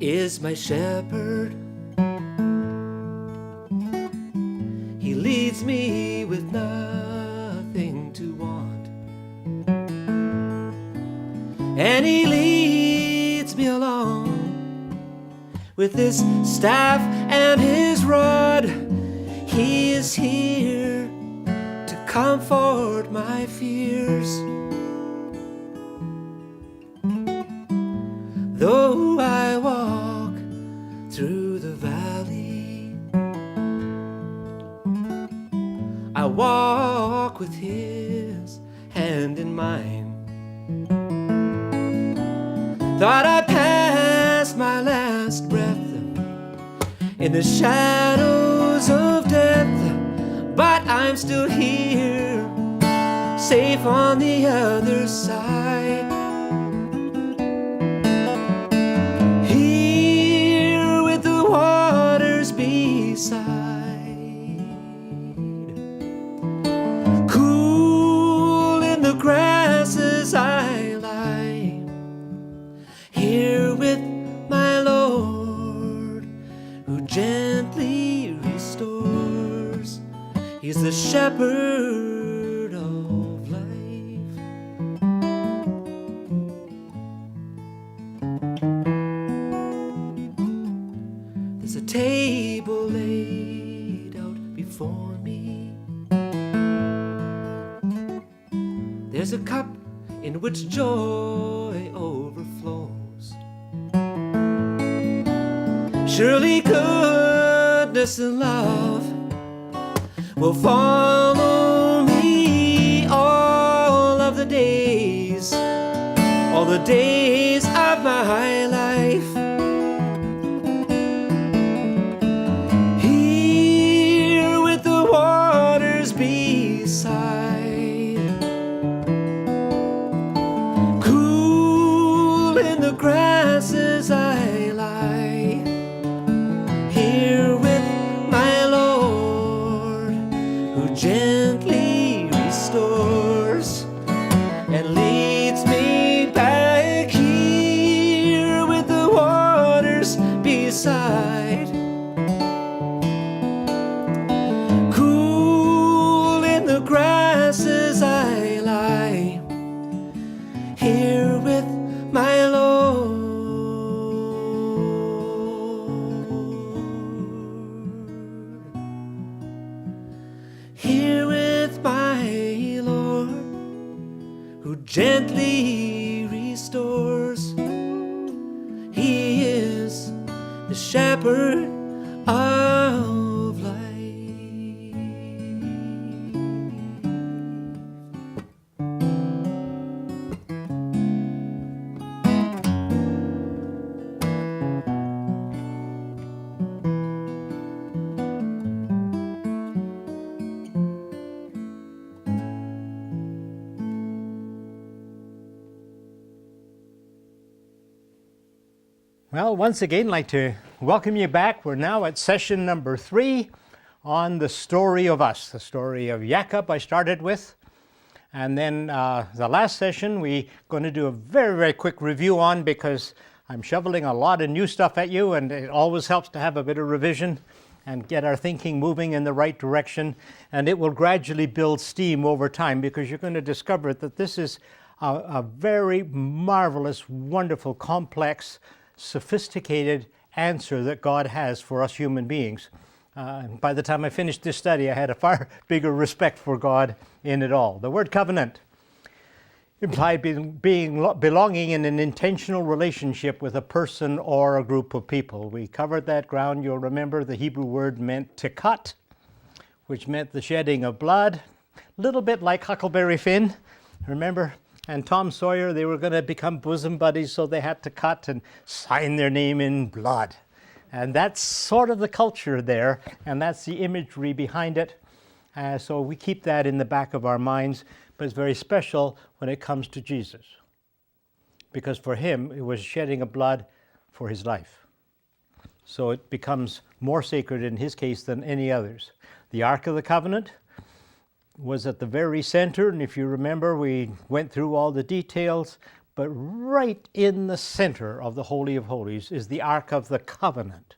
is my shepherd. He leads me with nothing to want, and he leads me along with his staff and his rod. He is here to comfort my fears. Though I walk through the valley, I walk with his hand in mine. Thought I passed my last breath in the shadows of death, but I'm still here, safe on the other side. Here with the waters beside, cool in the grasses I lie, here with my Lord, who gently restores. He's the shepherd of life. There's a table laid out before me. There's a cup in which joy overflows. Surely goodness and love will follow me all of the days, all the days of my life. Here with the waters beside, cool in the grasses I lie, here with my Lord, who gently restores and leads me back, here with the waters beside, cool in the grasses I lie, here with my Lord. Here with my Lord, who gently restores. He is the shepherd of life. Well, once again, I'd like to welcome you back. We're now at session number 3 on the story of us, the story of Jacob I started with. And then the last session we're going to do a very, very quick review on, because I'm shoveling a lot of new stuff at you, and it always helps to have a bit of revision and get our thinking moving in the right direction. And it will gradually build steam over time, because you're going to discover that this is a very marvelous, wonderful, complex, sophisticated answer that God has for us human beings. By the time I finished this study, I had a far bigger respect for God in it all. The word covenant implied belonging in an intentional relationship with a person or a group of people. We covered that ground. You'll remember the Hebrew word meant to cut, which meant the shedding of blood. A little bit like Huckleberry Finn, remember? And Tom Sawyer, they were going to become bosom buddies, so they had to cut and sign their name in blood. And that's sort of the culture there, and that's the imagery behind it. So we keep that in the back of our minds, but it's very special when it comes to Jesus, because for him, it was shedding of blood for his life. So it becomes more sacred in his case than any others. The Ark of the Covenant was at the very center, and if you remember, we went through all the details, But right in the center of the Holy of Holies is the Ark of the Covenant.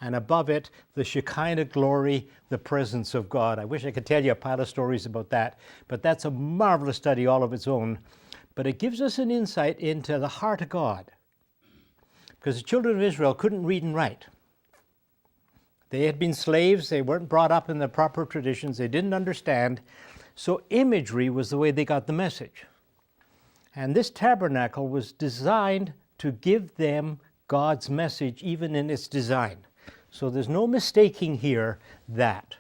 And above it, the Shekinah glory, the presence of God. I wish I could tell you a pile of stories about that, but that's a marvelous study all of its own. But it gives us an insight into the heart of God. Because the children of Israel couldn't read and write. They had been slaves, they weren't brought up in the proper traditions, they didn't understand. So imagery was the way they got the message. And this tabernacle was designed to give them God's message even in its design. So there's no mistaking here that.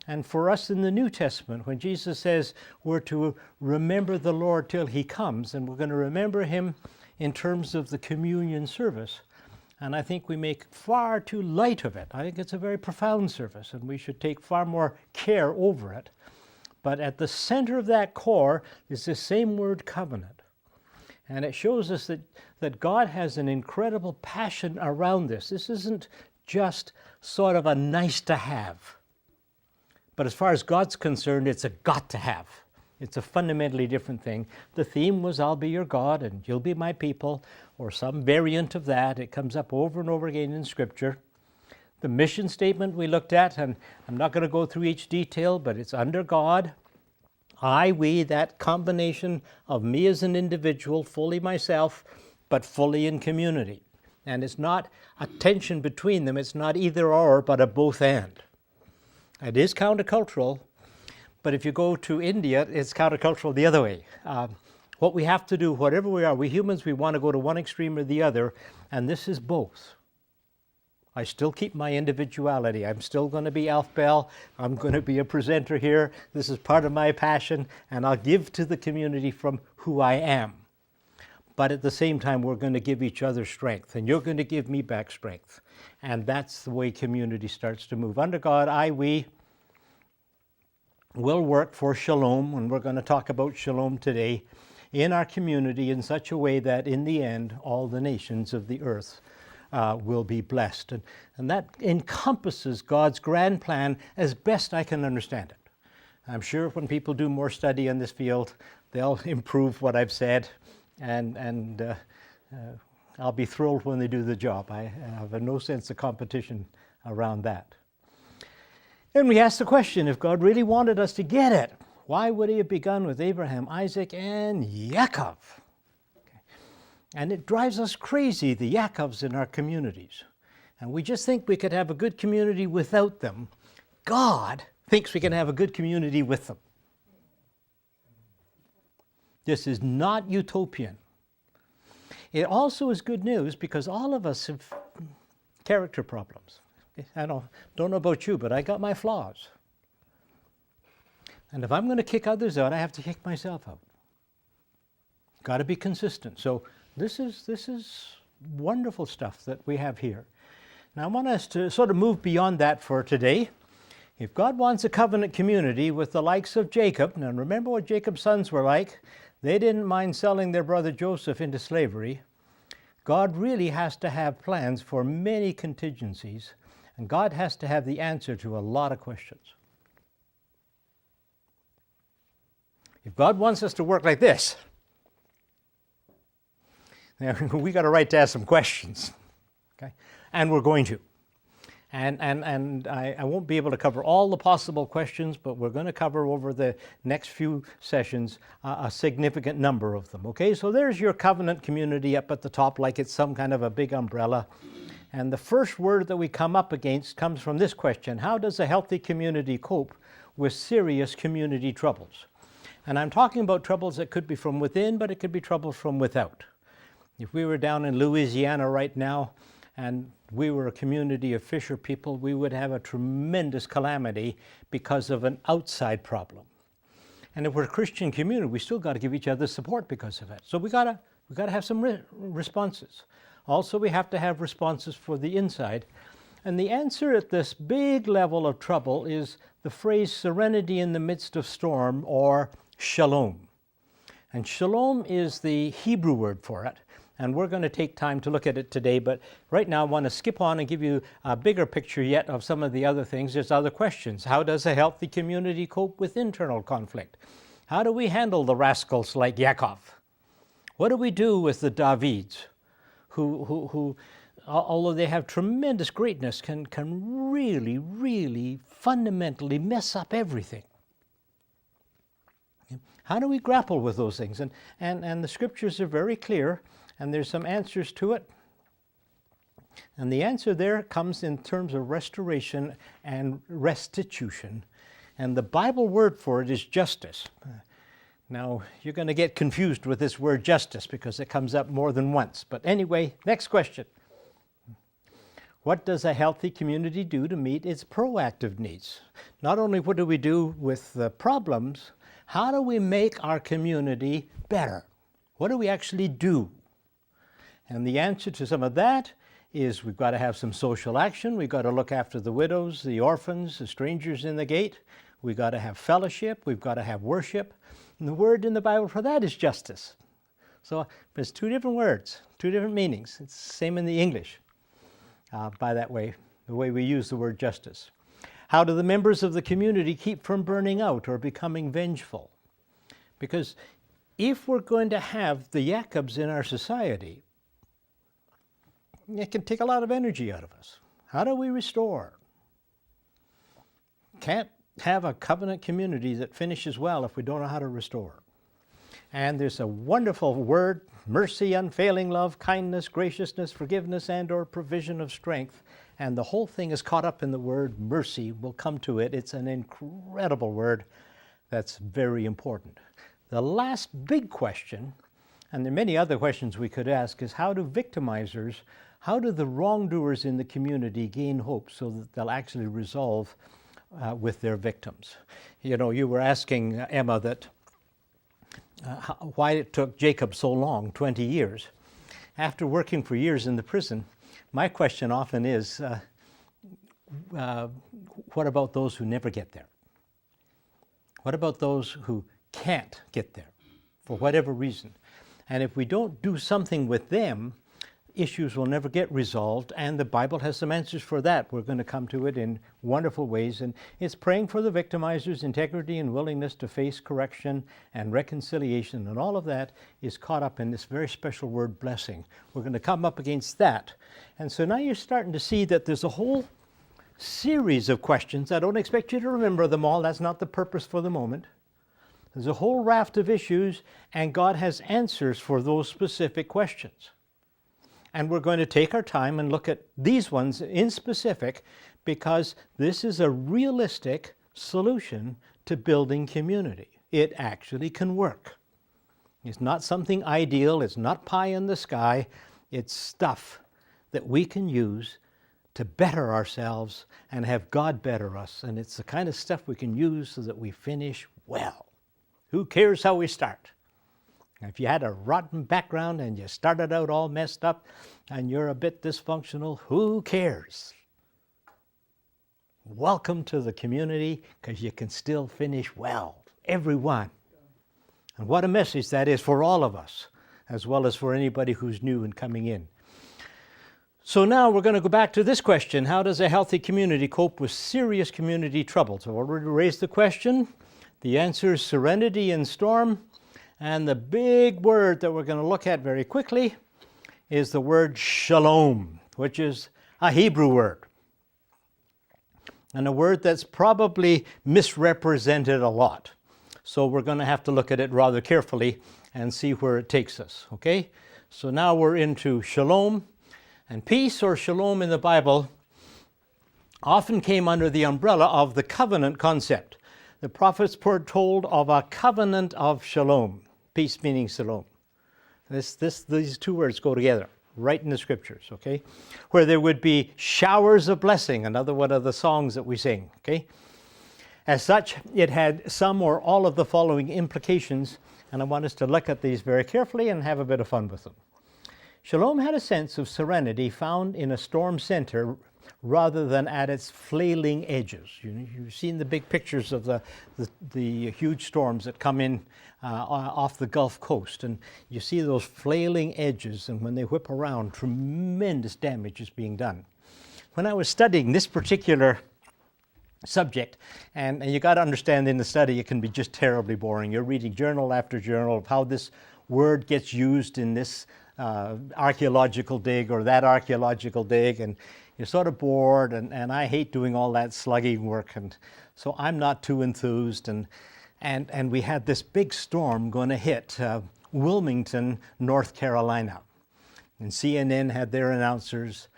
And for us in the New Testament, when Jesus says we're to remember the Lord till he comes, and we're going to remember him in terms of the communion service, and I think we make far too light of it. I think it's a very profound service, and we should take far more care over it. But at the center of that core is the same word covenant. And it shows us that God has an incredible passion around this. This isn't just sort of a nice to have. But as far as God's concerned, it's a got to have. It's a fundamentally different thing. The theme was, I'll be your God and you'll be my people, or some variant of that. It comes up over and over again in Scripture. The mission statement we looked at, and I'm not going to go through each detail, but it's under God. I, we, that combination of me as an individual, fully myself, but fully in community. And it's not a tension between them. It's not either or, but a both and. It is countercultural, but if you go to India, it's countercultural the other way. What we have to do, whatever we are, we humans, we want to go to one extreme or the other, and this is both. I still keep my individuality. I'm still going to be Alf Bell. I'm going to be a presenter here. This is part of my passion, and I'll give to the community from who I am. But at the same time, we're going to give each other strength, and you're going to give me back strength. And that's the way community starts to move. Under God, we will work for Shalom, and we're going to talk about Shalom today in our community in such a way that in the end, all the nations of the earth will be blessed. And that encompasses God's grand plan as best I can understand it. I'm sure when people do more study in this field, they'll improve what I've said, and I'll be thrilled when they do the job. I have no sense of competition around that. Then we ask the question, if God really wanted us to get it, why would he have begun with Abraham, Isaac, and Yaakov? And it drives us crazy, the Yaakovs in our communities. And we just think we could have a good community without them. God thinks we can have a good community with them. This is not utopian. It also is good news because all of us have character problems. I don't know about you, but I got my flaws. And if I'm going to kick others out, I have to kick myself out. Got to be consistent. So this is wonderful stuff that we have here. Now I want us to sort of move beyond that for today. If God wants a covenant community with the likes of Jacob, now remember what Jacob's sons were like. They didn't mind selling their brother Joseph into slavery. God really has to have plans for many contingencies, and God has to have the answer to a lot of questions. If God wants us to work like this, now we got a right to ask some questions, okay? And we're going to. And I won't be able to cover all the possible questions, but we're going to cover over the next few sessions a significant number of them, okay? So there's your covenant community up at the top like it's some kind of a big umbrella. And the first word that we come up against comes from this question: how does a healthy community cope with serious community troubles? And I'm talking about troubles that could be from within, but it could be troubles from without. If we were down in Louisiana right now, and we were a community of fisher people, we would have a tremendous calamity because of an outside problem. And if we're a Christian community, we still got to give each other support because of it. So we got to have some responses. Also, we have to have responses for the inside. And the answer at this big level of trouble is the phrase serenity in the midst of storm, or shalom. And shalom is the Hebrew word for it. And we're going to take time to look at it today, but right now I want to skip on and give you a bigger picture yet of some of the other things. There's other questions. How does a healthy community cope with internal conflict? How do we handle the rascals like Yaakov? What do we do with the Davids who although they have tremendous greatness, can really, really fundamentally mess up everything? How do we grapple with those things? And the scriptures are very clear, and there's some answers to it. And the answer there comes in terms of restoration and restitution. And the Bible word for it is justice. Now, you're going to get confused with this word justice because it comes up more than once. But anyway, next question. What does a healthy community do to meet its proactive needs? Not only what do we do with the problems, how do we make our community better? What do we actually do? And the answer to some of that is we've got to have some social action. We've got to look after the widows, the orphans, the strangers in the gate. We've got to have fellowship. We've got to have worship. And the word in the Bible for that is justice. So there's two different words, two different meanings. It's the same in the English by that way, the way we use the word justice. How do the members of the community keep from burning out or becoming vengeful? Because if we're going to have the Jacobs in our society, it can take a lot of energy out of us. How do we restore? Can't have a covenant community that finishes well if we don't know how to restore. And there's a wonderful word, mercy, unfailing love, kindness, graciousness, forgiveness, and or provision of strength. And the whole thing is caught up in the word mercy. We'll come to it. It's an incredible word that's very important. The last big question, and there are many other questions we could ask, is how do victimizers, how do the wrongdoers in the community gain hope so that they'll actually resolve with their victims? You know, you were asking Emma that why it took Jacob so long, 20 years. After working for years in the prison, my question often is, what about those who never get there? What about those who can't get there for whatever reason? And if we don't do something with them, issues will never get resolved, and the Bible has some answers for that. We're going to come to it in wonderful ways, and it's praying for the victimizers' integrity and willingness to face correction and reconciliation, and all of that is caught up in this very special word, blessing. We're going to come up against that. And so now you're starting to see that there's a whole series of questions. I don't expect you to remember them all. That's not the purpose for the moment. There's a whole raft of issues, and God has answers for those specific questions. And we're going to take our time and look at these ones in specific because this is a realistic solution to building community. It actually can work. It's not something ideal. It's not pie in the sky. It's stuff that we can use to better ourselves and have God better us. And it's the kind of stuff we can use so that we finish well. Who cares how we start? If you had a rotten background and you started out all messed up and you're a bit dysfunctional, who cares? Welcome to the community because you can still finish well, everyone. And what a message that is for all of us, as well as for anybody who's new and coming in. So now we're going to go back to this question. How does a healthy community cope with serious community trouble? So I've already raised the question. The answer is serenity in storm. And the big word that we're going to look at very quickly is the word shalom, which is a Hebrew word. And a word that's probably misrepresented a lot. So we're going to have to look at it rather carefully and see where it takes us, okay? So now we're into shalom. And peace or shalom in the Bible often came under the umbrella of the covenant concept. The prophets foretold of a covenant of shalom. Peace meaning shalom. These two words go together, right in the scriptures, okay? Where there would be showers of blessing, another one of the songs that we sing, okay? As such, it had some or all of the following implications, and I want us to look at these very carefully and have a bit of fun with them. Shalom had a sense of serenity found in a storm center rather than at its flailing edges. You've seen the big pictures of the huge storms that come in off the Gulf Coast, and you see those flailing edges, and when they whip around, tremendous damage is being done. When I was studying this particular subject, and you got to understand in the study it can be just terribly boring. You're reading journal after journal of how this word gets used in this archaeological dig or that archaeological dig, and you're sort of bored, and I hate doing all that slugging work, and so I'm not too enthused. And we had this big storm going to hit Wilmington, North Carolina. And CNN had their announcers,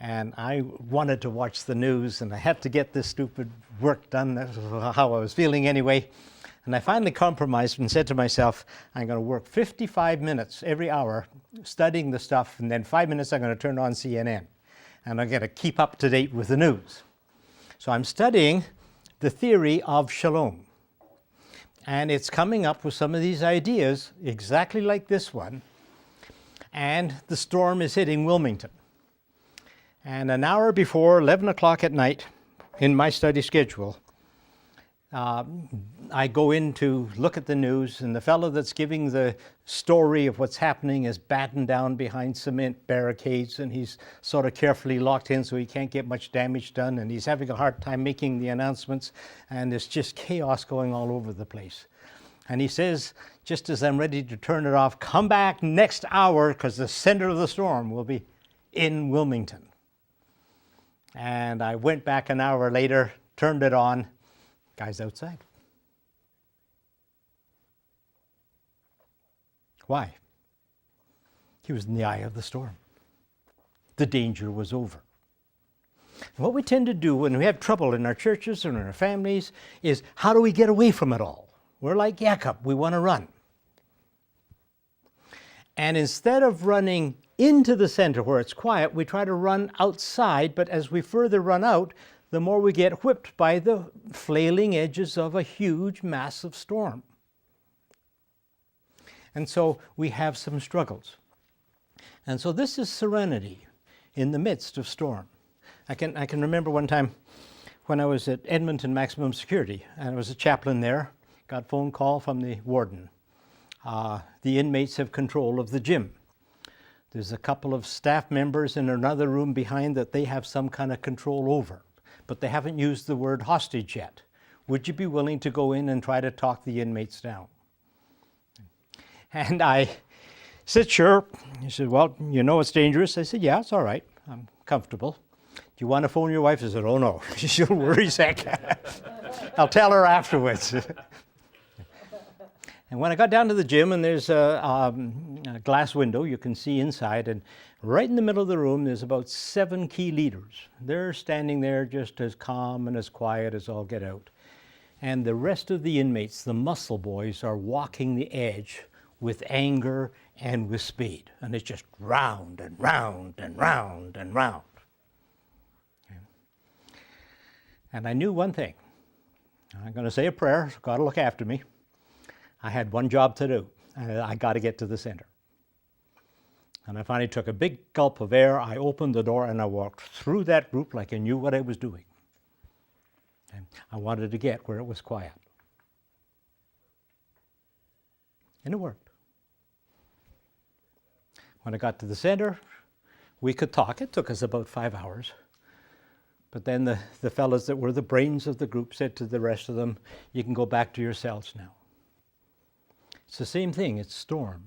and I wanted to watch the news, and I had to get this stupid work done. That's how I was feeling anyway. And I finally compromised and said to myself, I'm going to work 55 minutes every hour studying the stuff, and then 5 minutes I'm going to turn on CNN. And I'm going to keep up to date with the news. So I'm studying the theory of shalom. And it's coming up with some of these ideas exactly like this one. And the storm is hitting Wilmington. And an hour before 11 o'clock at night, in my study schedule, I go in to look at the news, and the fellow that's giving the story of what's happening is battened down behind cement barricades, and he's sort of carefully locked in so he can't get much damage done, and he's having a hard time making the announcements, and there's just chaos going all over the place. And he says, just as I'm ready to turn it off, come back next hour because the center of the storm will be in Wilmington. And I went back an hour later, turned it on, guy's outside. Why? He was in the eye of the storm. The danger was over. And what we tend to do when we have trouble in our churches and in our families is, how do we get away from it all? We're like Jacob, we want to run. And instead of running into the center where it's quiet, we try to run outside, but as we further run out, the more we get whipped by the flailing edges of a huge, massive storm. And so we have some struggles. And so this is serenity in the midst of storm. I can remember one time when I was at Edmonton Maximum Security, and I was a chaplain there, got a phone call from the warden. The inmates have control of the gym. There's a couple of staff members in another room behind that they have some kind of control over, but they haven't used the word hostage yet. Would you be willing to go in and try to talk the inmates down? And I said, sure. He said, well, you know it's dangerous. I said, yeah, it's all right. I'm comfortable. Do you want to phone your wife? I said, oh no, she'll worry sick. I'll tell her afterwards. And when I got down to the gym, and there's a glass window, you can see inside, and right in the middle of the room, there's about 7 key leaders. They're standing there just as calm and as quiet as all get out. And the rest of the inmates, the muscle boys, are walking the edge with anger and with speed. And it's just round and round and round and round. And I knew one thing. I'm going to say a prayer, so God will look after me. I had one job to do. I got to get to the center. And I finally took a big gulp of air. I opened the door and I walked through that group like I knew what I was doing. And I wanted to get where it was quiet. And it worked. When I got to the center, we could talk. It took us about 5 hours. But then the fellows that were the brains of the group said to the rest of them, you can go back to your cells now. It's the same thing, it's storm.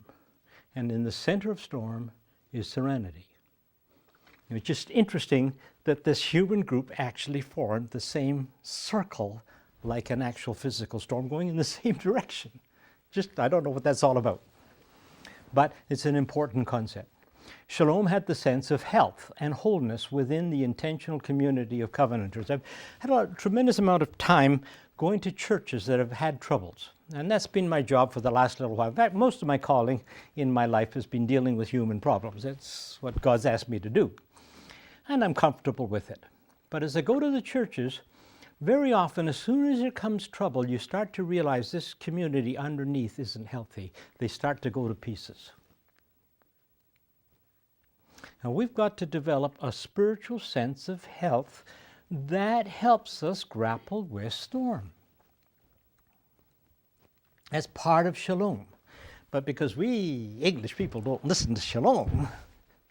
And in the center of storm is serenity. It's just interesting that this human group actually formed the same circle like an actual physical storm going in the same direction. Just, I don't know what that's all about. But it's an important concept. Shalom had the sense of health and wholeness within the intentional community of covenanters. I've had a tremendous amount of time going to churches that have had troubles. And that's been my job for the last little while. In fact, most of my calling in my life has been dealing with human problems. That's what God's asked me to do. And I'm comfortable with it. But as I go to the churches, very often, as soon as there comes trouble, you start to realize this community underneath isn't healthy. They start to go to pieces. Now, we've got to develop a spiritual sense of health that helps us grapple with storm. As part of shalom. But because we English people don't listen to shalom,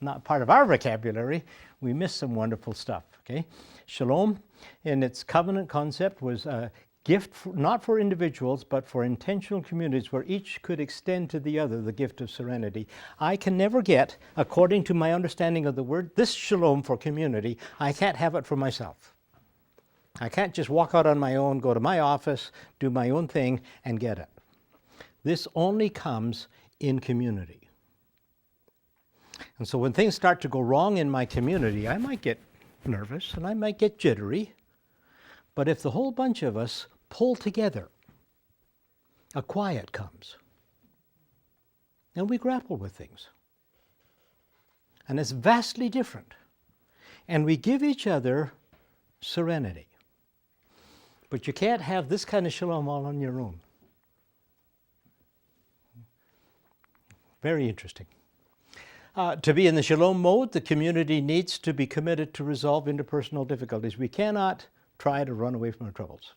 not part of our vocabulary, we miss some wonderful stuff. Okay, shalom in its covenant concept was gift not for individuals, but for intentional communities where each could extend to the other the gift of serenity. I can never get, according to my understanding of the word, this shalom for community. I can't have it for myself. I can't just walk out on my own, go to my office, do my own thing, and get it. This only comes in community. And so when things start to go wrong in my community, I might get nervous and I might get jittery. But if the whole bunch of us pull together, a quiet comes. And we grapple with things. And it's vastly different. And we give each other serenity. But you can't have this kind of shalom all on your own. Very interesting. To be in the shalom mode, the community needs to be committed to resolve interpersonal difficulties. We cannot try to run away from our troubles.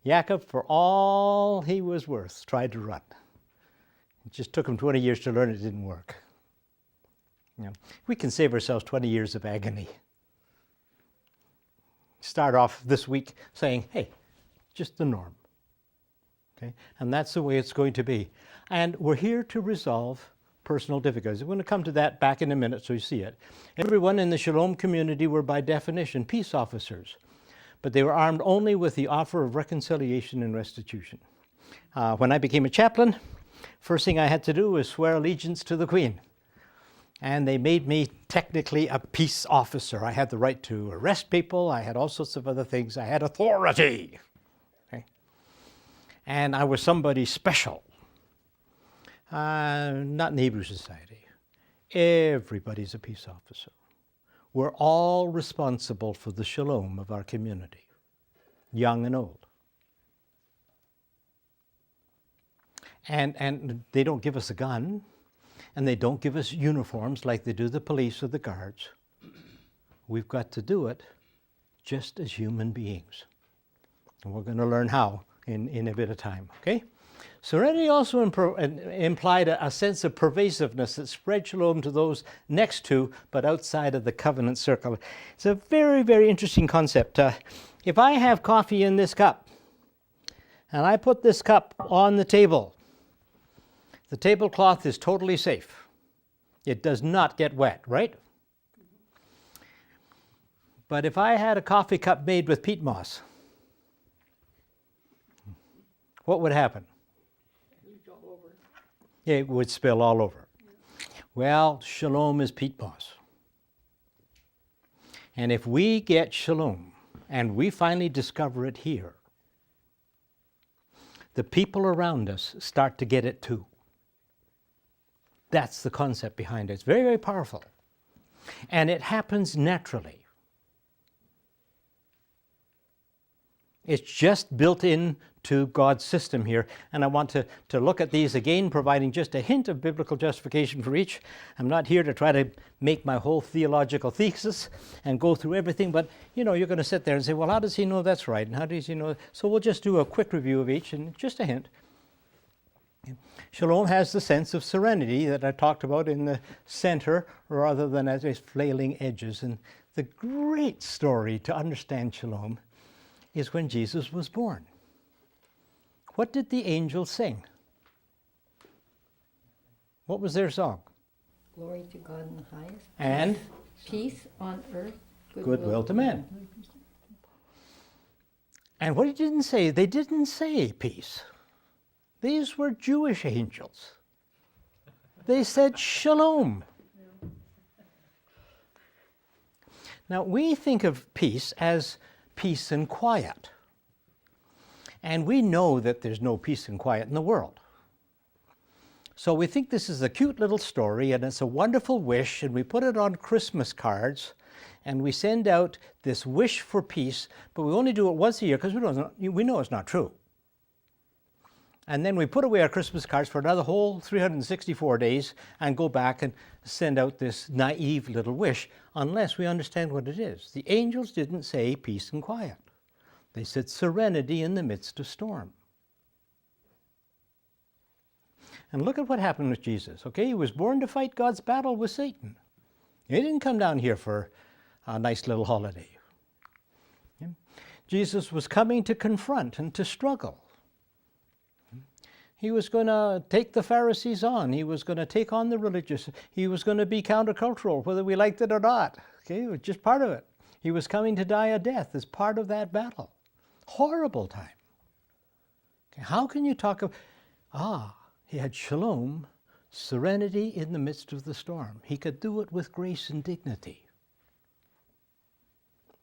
Jacob, for all he was worth, tried to run. It just took him 20 years to learn it didn't work. We can save ourselves 20 years of agony. Start off this week saying, hey, just the norm. Okay? And that's the way it's going to be. And we're here to resolve personal difficulties. We're going to come to that back in a minute so you see it. Everyone in the Shalom community were by definition peace officers, but they were armed only with the offer of reconciliation and restitution. When I became a chaplain, first thing I had to do was swear allegiance to the Queen. And they made me technically a peace officer. I had the right to arrest people. I had all sorts of other things. I had authority. Okay? And I was somebody special. Not in the Hebrew society. Everybody's a peace officer. We're all responsible for the shalom of our community, young and old. And they don't give us a gun, and they don't give us uniforms like they do the police or the guards. We've got to do it just as human beings. And we're going to learn how in a bit of time, okay? Serenity also implied a sense of pervasiveness that spread shalom to those next to, but outside of the covenant circle. It's a very, very interesting concept. If I have coffee in this cup, and I put this cup on the tablecloth is totally safe. It does not get wet, right? But if I had a coffee cup made with peat moss, what would happen? It would spill all over. Well, shalom is peat moss. And if we get shalom, and we finally discover it here, the people around us start to get it too. That's the concept behind it. It's very, very powerful. And it happens naturally. It's just built in to God's system here. And I want to look at these again, providing just a hint of biblical justification for each. I'm not here to try to make my whole theological thesis and go through everything, but you're going to sit there and say, well, how does he know that's right? And how does he know? So we'll just do a quick review of each and just a hint. Shalom has the sense of serenity that I talked about in the center rather than as its flailing edges. And the great story to understand shalom is when Jesus was born. What did the angels sing? What was their song? Glory to God in the highest. And? Peace on earth. Goodwill to men. And what he didn't say, they didn't say peace. These were Jewish angels. They said shalom. Now, we think of peace as peace and quiet. And we know that there's no peace and quiet in the world. So we think this is a cute little story, and it's a wonderful wish, and we put it on Christmas cards, and we send out this wish for peace, but we only do it once a year because we know it's not true. And then we put away our Christmas cards for another whole 364 days and go back and send out this naive little wish, unless we understand what it is. The angels didn't say peace and quiet. They said serenity in the midst of storm. And look at what happened with Jesus, okay? He was born to fight God's battle with Satan. He didn't come down here for a nice little holiday. Jesus was coming to confront and to struggle. He was going to take the Pharisees on. He was going to take on the religious. He was going to be countercultural, whether we liked it or not. Okay, it was just part of it. He was coming to die a death as part of that battle. Horrible time. Okay, how can you talk of, he had shalom, serenity in the midst of the storm. He could do it with grace and dignity.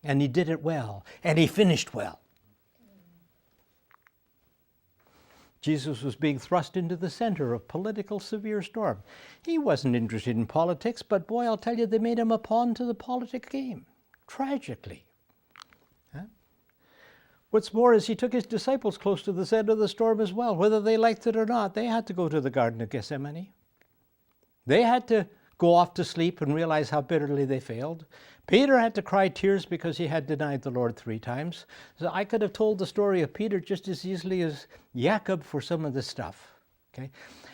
And he did it well, and he finished well. Jesus was being thrust into the center of political severe storm. He wasn't interested in politics, but boy, I'll tell you, they made him a pawn to the politic game, tragically. What's more is he took his disciples close to the center of the storm as well. Whether they liked it or not, they had to go to the Garden of Gethsemane. They had to go off to sleep and realize how bitterly they failed. Peter had to cry tears because he had denied the Lord 3 times. So I could have told the story of Peter just as easily as Jacob for some of this stuff. Okay?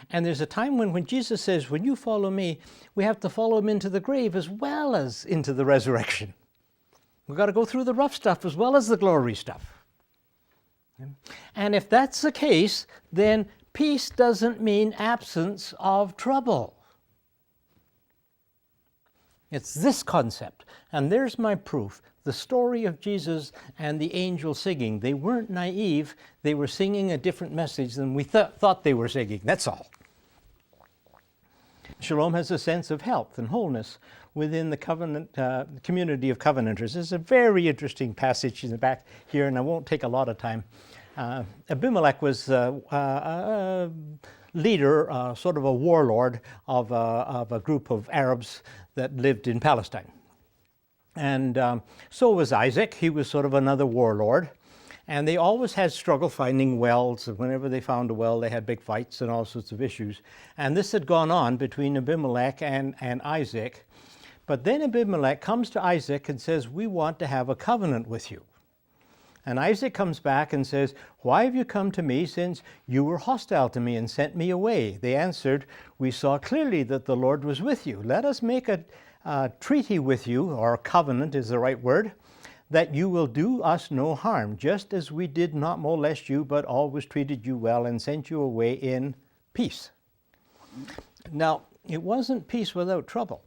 And there's a time when Jesus says, when you follow me, we have to follow him into the grave as well as into the resurrection. We've got to go through the rough stuff as well as the glory stuff. And if that's the case, then peace doesn't mean absence of trouble. It's this concept. And there's my proof. The story of Jesus and the angel singing. They weren't naive. They were singing a different message than we thought they were singing. That's all. Shalom has a sense of health and wholeness within the covenant community of covenanters. There's a very interesting passage in the back here, and I won't take a lot of time. Abimelech was a leader, sort of a warlord of a group of Arabs that lived in Palestine. And so was Isaac. He was sort of another warlord. And they always had struggle finding wells. Whenever they found a well, they had big fights and all sorts of issues. And this had gone on between Abimelech and Isaac. But then Abimelech comes to Isaac and says, we want to have a covenant with you. And Isaac comes back and says, why have you come to me since you were hostile to me and sent me away? They answered, we saw clearly that the Lord was with you. Let us make a treaty with you, or covenant is the right word, that you will do us no harm, just as we did not molest you, but always treated you well and sent you away in peace. Now, it wasn't peace without trouble.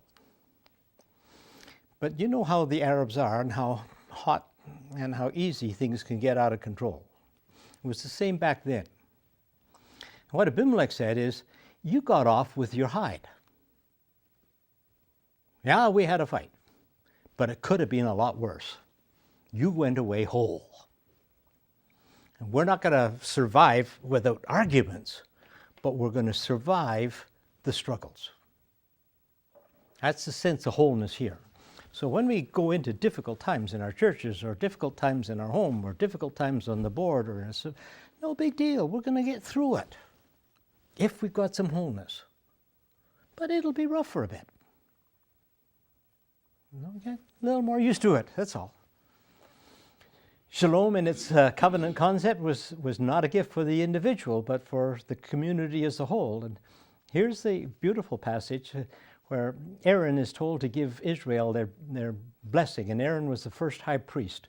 But you know how the Arabs are and how hot and how easy things can get out of control. It was the same back then. What Abimelech said is, you got off with your hide. Yeah, we had a fight, but it could have been a lot worse. You went away whole. And we're not going to survive without arguments, but we're going to survive the struggles. That's the sense of wholeness here. So when we go into difficult times in our churches, or difficult times in our home, or difficult times on the board, no big deal. We're going to get through it if we've got some wholeness. But it'll be rough for a bit. Get a little more used to it, that's all. Shalom in its covenant concept was not a gift for the individual, but for the community as a whole. And here's the beautiful passage where Aaron is told to give Israel their blessing. And Aaron was the first high priest.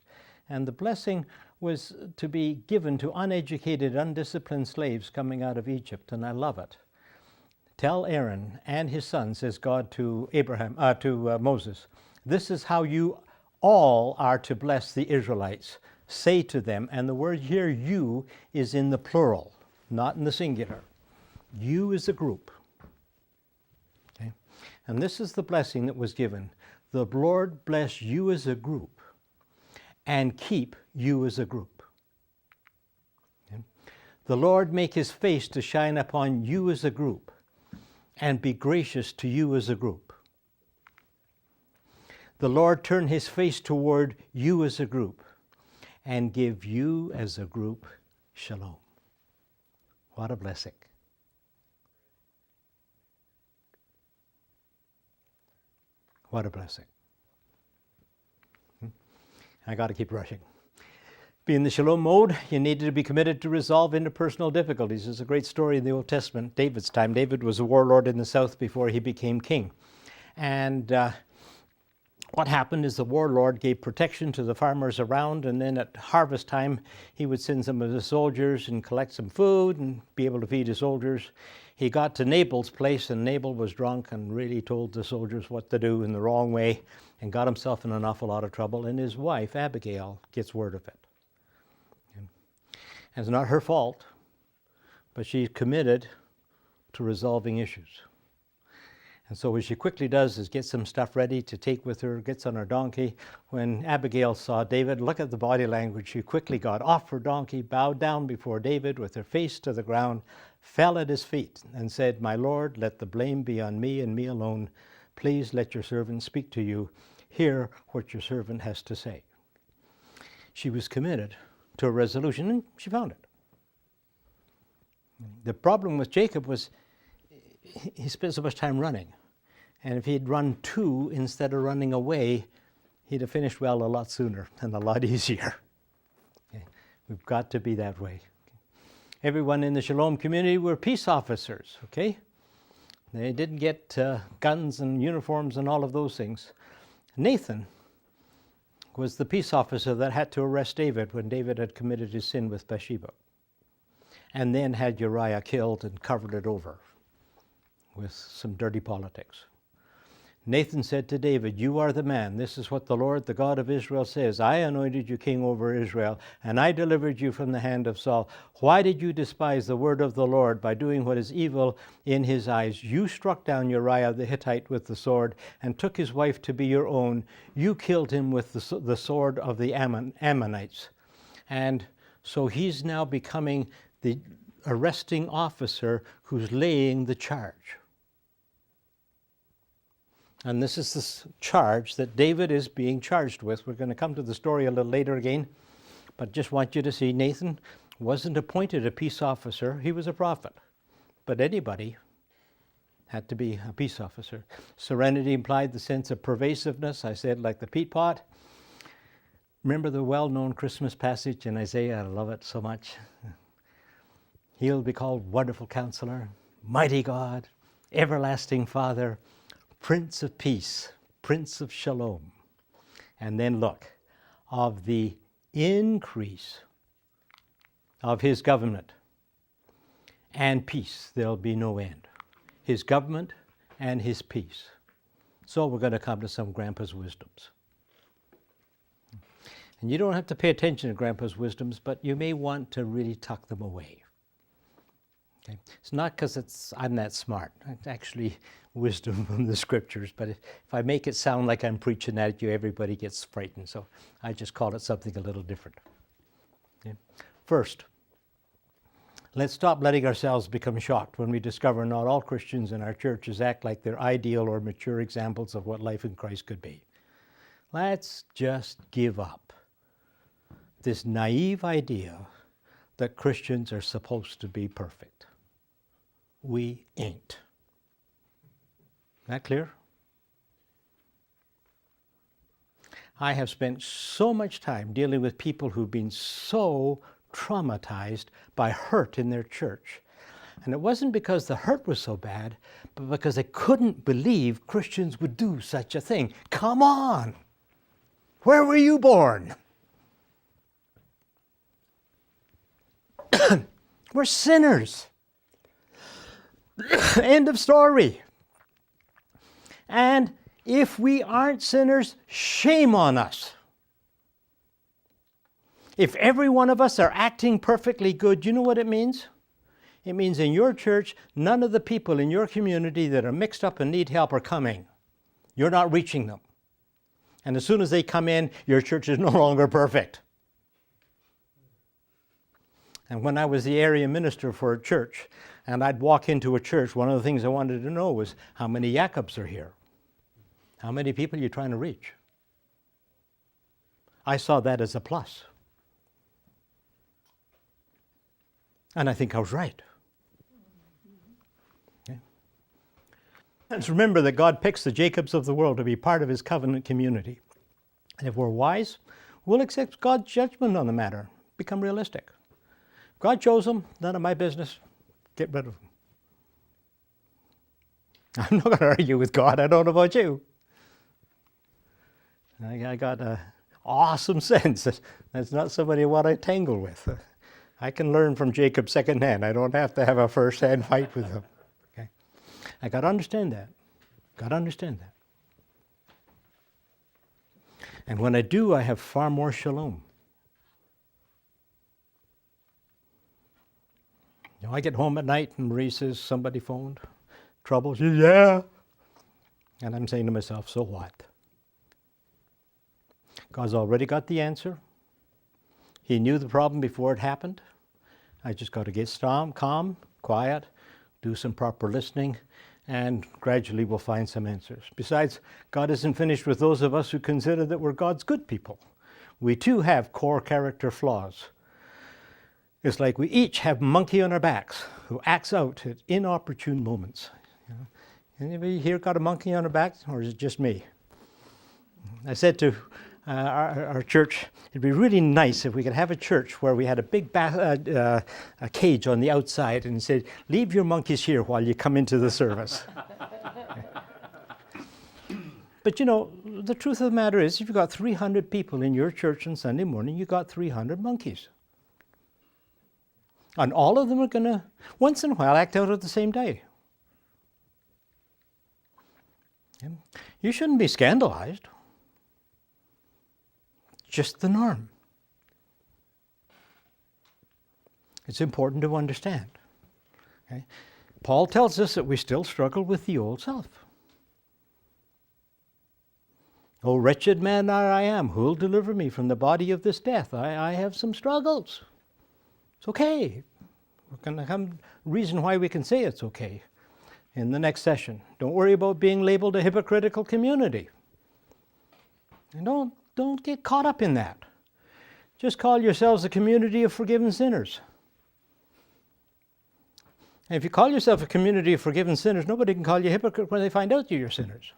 And the blessing was to be given to uneducated, undisciplined slaves coming out of Egypt. And I love it. Tell Aaron and his son, says God to Moses, this is how you all are to bless the Israelites. Say to them, and the word here, you, is in the plural, not in the singular. You is a group. Okay? And this is the blessing that was given. The Lord bless you as a group and keep you as a group. Okay? The Lord make his face to shine upon you as a group and be gracious to you as a group. The Lord turn his face toward you as a group and give you as a group shalom. What a blessing. What a blessing. I got to keep rushing. Be in the shalom mode, you needed to be committed to resolve interpersonal difficulties. There's a great story in the Old Testament, David's time. David was a warlord in the south before he became king. And what happened is the warlord gave protection to the farmers around, and then at harvest time he would send some of the soldiers and collect some food and be able to feed his soldiers. He got to Nabal's place, and Nabal was drunk and really told the soldiers what to do in the wrong way and got himself in an awful lot of trouble, and his wife Abigail gets word of it. And it's not her fault, but she's committed to resolving issues. And so what she quickly does is get some stuff ready to take with her, gets on her donkey. When Abigail saw David, look at the body language, she quickly got off her donkey, bowed down before David with her face to the ground, fell at his feet and said, "My Lord, let the blame be on me and me alone. Please let your servant speak to you. Hear what your servant has to say." She was committed to a resolution, and she found it. The problem with Jacob was he spent so much time running. And if he'd run to instead of running away, he'd have finished well a lot sooner and a lot easier. Okay. We've got to be that way. Okay. Everyone in the Shalom community were peace officers, okay? They didn't get guns and uniforms and all of those things. Nathan was the peace officer that had to arrest David when David had committed his sin with Bathsheba, and then had Uriah killed and covered it over with some dirty politics. Nathan said to David, "You are the man. This is what the Lord, the God of Israel, says. I anointed you king over Israel, and I delivered you from the hand of Saul. Why did you despise the word of the Lord by doing what is evil in his eyes? You struck down Uriah the Hittite with the sword and took his wife to be your own. You killed him with the sword of the Ammonites." And so he's now becoming the arresting officer who's laying the charge. And this is the charge that David is being charged with. We're going to come to the story a little later again, but just want you to see Nathan wasn't appointed a peace officer. He was a prophet. But anybody had to be a peace officer. Serenity implied the sense of pervasiveness. I said, like the peat pot. Remember the well-known Christmas passage in Isaiah? I love it so much. He'll be called Wonderful Counselor, Mighty God, Everlasting Father, Prince of Peace, Prince of Shalom. And then look, of the increase of his government and peace, there'll be no end. His government and his peace. So we're going to come to some Grandpa's wisdoms. And you don't have to pay attention to Grandpa's wisdoms, but you may want to really tuck them away. Okay. It's not because I'm that smart. It's actually wisdom from the scriptures. But if I make it sound like I'm preaching at you, everybody gets frightened. So I just call it something a little different. Okay. First, let's stop letting ourselves become shocked when we discover not all Christians in our churches act like they're ideal or mature examples of what life in Christ could be. Let's just give up this naive idea that Christians are supposed to be perfect. We ain't. That clear? I have spent so much time dealing with people who've been so traumatized by hurt in their church. And it wasn't because the hurt was so bad, but because they couldn't believe Christians would do such a thing. Come on! Where were you born? We're sinners. End of story. And if we aren't sinners, shame on us. If every one of us are acting perfectly good, you know what it means? It means in your church, none of the people in your community that are mixed up and need help are coming. You're not reaching them. And as soon as they come in, your church is no longer perfect. And when I was the area minister for a church, and I'd walk into a church, one of the things I wanted to know was how many Jacobs are here? How many people are you trying to reach? I saw that as a plus. And I think I was right. Okay. Let's remember that God picks the Jacobs of the world to be part of his covenant community. And if we're wise, we'll accept God's judgment on the matter, become realistic. God chose them, none of my business, get rid of them. I'm not going to argue with God, I don't know about you. I got an awesome sense that that's not somebody I want to tangle with. I can learn from Jacob secondhand. I don't have to have a first-hand fight with him. Okay? I got to understand that. Got to understand that. And when I do, I have far more shalom. You know, I get home at night and Marie says, somebody phoned. Trouble? She says, yeah. And I'm saying to myself, so what? God's already got the answer. He knew the problem before it happened. I just got to get calm, quiet, do some proper listening, and gradually we'll find some answers. Besides, God isn't finished with those of us who consider that we're God's good people. We too have core character flaws. It's like we each have monkey on our backs who acts out at inopportune moments. You know? Anybody here got a monkey on our back, or is it just me? I said to our church, it'd be really nice if we could have a church where we had a big a cage on the outside and said, leave your monkeys here while you come into the service. But you know, the truth of the matter is, if you've got 300 people in your church on Sunday morning, you've got 300 monkeys. And all of them are going to, once in a while, act out at the same day. You shouldn't be scandalized. Just the norm. It's important to understand. Okay? Paul tells us that we still struggle with the old self. Oh, wretched man that I am, who will deliver me from the body of this death? I have some struggles. It's okay. We're going to have a reason why we can say it's okay in the next session. Don't worry about being labeled a hypocritical community. And don't get caught up in that. Just call yourselves a community of forgiven sinners. And if you call yourself a community of forgiven sinners, nobody can call you a hypocrite when they find out you're sinners.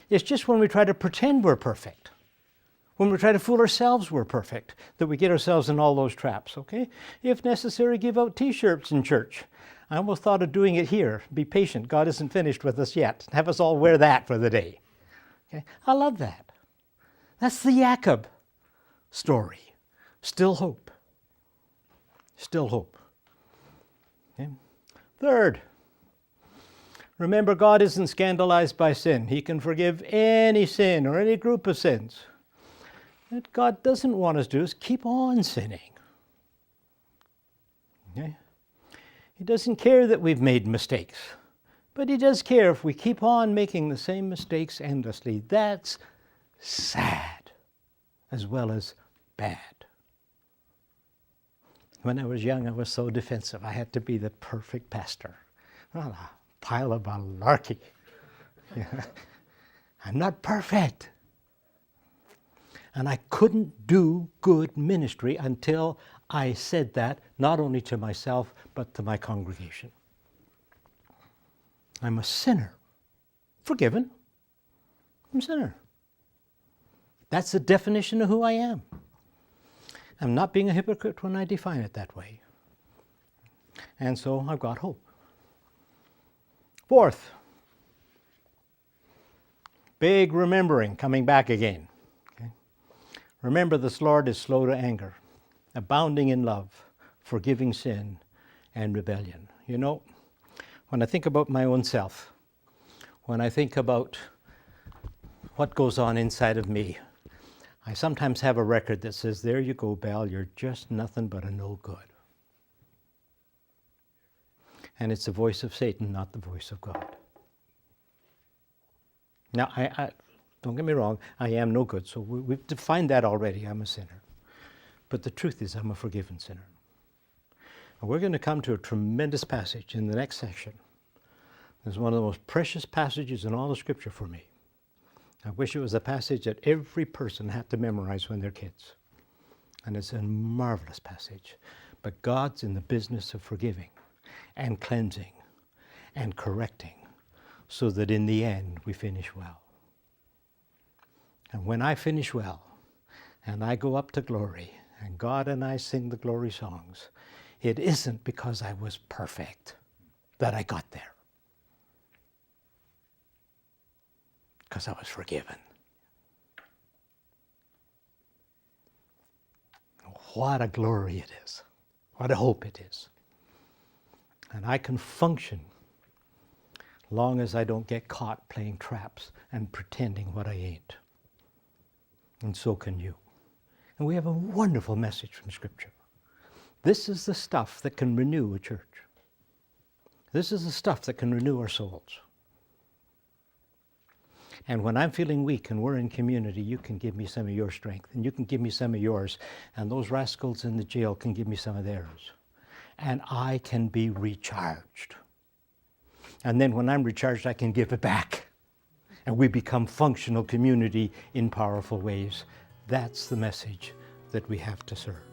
It's just when we try to pretend we're perfect, when we try to fool ourselves we're perfect, that we get ourselves in all those traps, okay? If necessary, give out T-shirts in church. I almost thought of doing it here. Be patient. God isn't finished with us yet. Have us all wear that for the day. Okay? I love that. That's the Jacob story. Still hope. Still hope. Okay? Third, remember, God isn't scandalized by sin. He can forgive any sin or any group of sins. What God doesn't want us to do is keep on sinning. Okay? He doesn't care that we've made mistakes, but He does care if we keep on making the same mistakes endlessly. That's sad as well as bad. When I was young, I was so defensive. I had to be the perfect pastor. What a pile of malarkey. I'm not perfect. And I couldn't do good ministry until I said that, not only to myself, but to my congregation. I'm a sinner. Forgiven. I'm a sinner. That's the definition of who I am. I'm not being a hypocrite when I define it that way. And so I've got hope. Fourth, big remembering, coming back again. Okay? Remember, this Lord is slow to anger, abounding in love, forgiving sin and rebellion. You know, when I think about my own self, when I think about what goes on inside of me, I sometimes have a record that says, there you go, Bal, you're just nothing but a no good. And it's the voice of Satan, not the voice of God. Now, I don't get me wrong, I am no good, so we've defined that already. I'm a sinner. But the truth is, I'm a forgiven sinner. And we're going to come to a tremendous passage in the next section. It's one of the most precious passages in all the Scripture for me. I wish it was a passage that every person had to memorize when they're kids. And it's a marvelous passage. But God's in the business of forgiving and cleansing and correcting so that in the end we finish well. And when I finish well and I go up to glory and God and I sing the glory songs, it isn't because I was perfect that I got there. Because I was forgiven. what a glory it is. What a hope it is. And I can function long as I don't get caught playing traps and pretending what I ain't. And so can you. And we have a wonderful message from Scripture. This is the stuff that can renew a church. This is the stuff that can renew our souls. And when I'm feeling weak and we're in community, you can give me some of your strength, and you can give me some of yours, and those rascals in the jail can give me some of theirs. And I can be recharged. And then when I'm recharged, I can give it back. And we become functional community in powerful ways. That's the message that we have to serve.